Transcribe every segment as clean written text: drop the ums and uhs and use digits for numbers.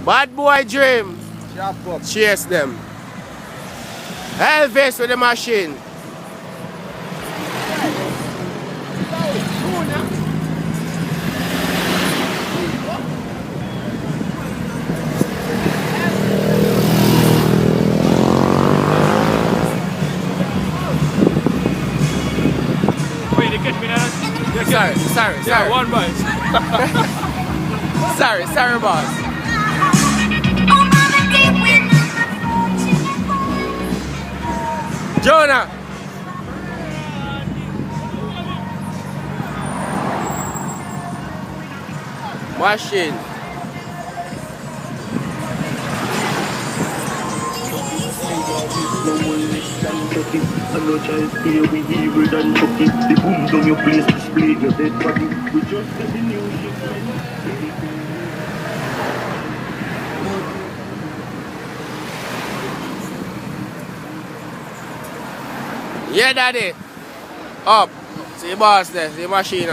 Bad boy dream. Chase them. Elvis with the machine. Wait, they catch me now? Sorry. Yeah, one bite. sorry, boss. Jonah. Machine. I know child play with evil than Chucky. The boom down your place display your dead body. We just get the new shit. Yeah, daddy. Up. See boss there, see machine.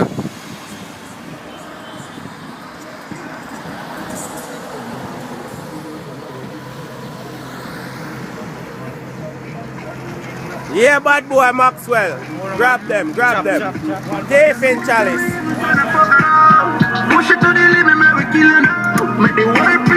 Yeah, bad boy Maxwell. Grab them. Tape in chalice. Push it to the limit, man, we killing. Make the world